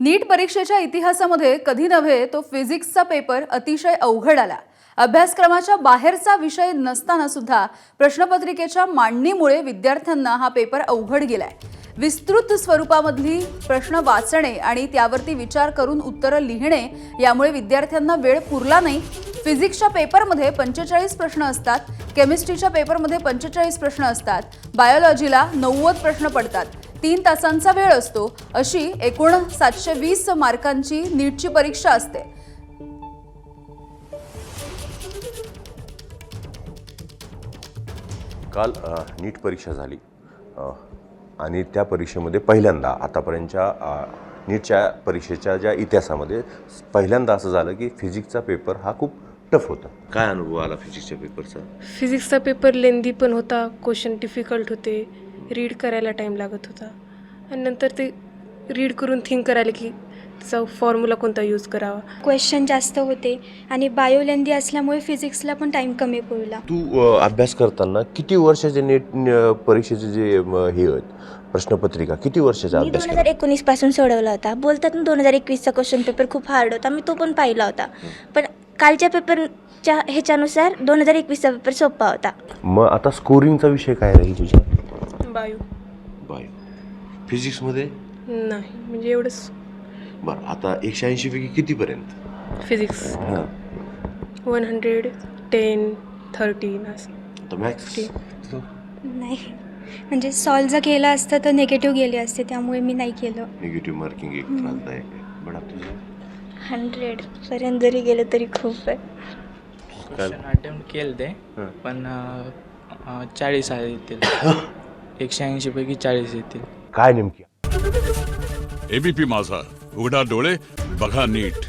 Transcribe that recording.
नीट परीक्षेच्या इतिहासामध्ये कधी नव्हे तो फिजिक्सचा पेपर अतिशय अवघड आला। अभ्यासक्रमाच्या बाहेरचा विषय नसताना सुद्धा प्रश्नपत्रिकेच्या मांडणीमुळे विद्यार्थ्यांना हा पेपर अवघड गेलाय। विस्तृत स्वरूपामधली प्रश्न वाचणे आणि त्यावरती विचार करून उत्तरं लिहिणे यामुळे विद्यार्थ्यांना वेळ पुरला नाही। फिजिक्सच्या पेपरमध्ये 45 प्रश्न असतात, केमिस्ट्रीच्या पेपरमध्ये 45 प्रश्न असतात, बायोलॉजीला 90 प्रश्न पडतात। 3 तासांचा वेळ असतो। अशी एकूण 720 मार्कांची नीटची परीक्षा असते। काल नीट परीक्षा झाली आणि त्या परीक्षेमध्ये पहिल्यांदा आतापर्यंतच्या नीटच्या परीक्षेच्या ज्या इतिहासामध्ये पहिल्यांदा असं झालं की फिजिक्सचा पेपर हा खूप टफ होता। काय अनुभव आला फिजिक्सच्या पेपरचा? फिजिक्सचा पेपर लेंदी पण होता, क्वेश्चन डिफिकल्ट होते, रीड करायला टाईम लागत होता आणि नंतर ते रीड करून थिंक करायला की त्याचा फॉर्म्युला कोणता यूज करावा। क्वेश्चन जास्त होते आणि बायो लेंदी असल्यामुळे फिजिक्सला पण टाईम कमी पडला। तू अभ्यास करताना किती वर्षाचे नीट परीक्षेचे जे हे आहेत प्रश्नपत्रिका किती वर्षाचा मी अभ्यास 2019 पासून सोडवला होता। बोलतात ना 2021चा क्वेश्चन पेपर खूप हार्ड होता, मी तो पण पाहिला होता, पण कालच्या पेपरच्या ह्याच्यानुसार 2021चा पेपर सोपा होता। मग आता स्कोरिंगचा विषय काय राहील तुझा? बायो फिजिक्समध्ये नाही, म्हणजे एवढंच। बरं, आता 180 पैकी कितीपर्यंत? फिजिक्स 110, 13 असं। तर मॅथ्स नाही, म्हणजे सॉल्व जर केलं असतं तर निगेटिव्ह गेले असते, त्यामुळे मी नाही केलं। निगेटिव्ह मार्किंग एक त्रासदायक आहे। बरं, तुझं 100 पर्यंत जरी गेलं तरी खूप आहे। क्वेश्चन अटेम्प्ट केलं ते पण 40 येतील 180 पैकी 40 येतील। काय नेमकी? एबीपी माझा, उघडा डोळे बघा नीट।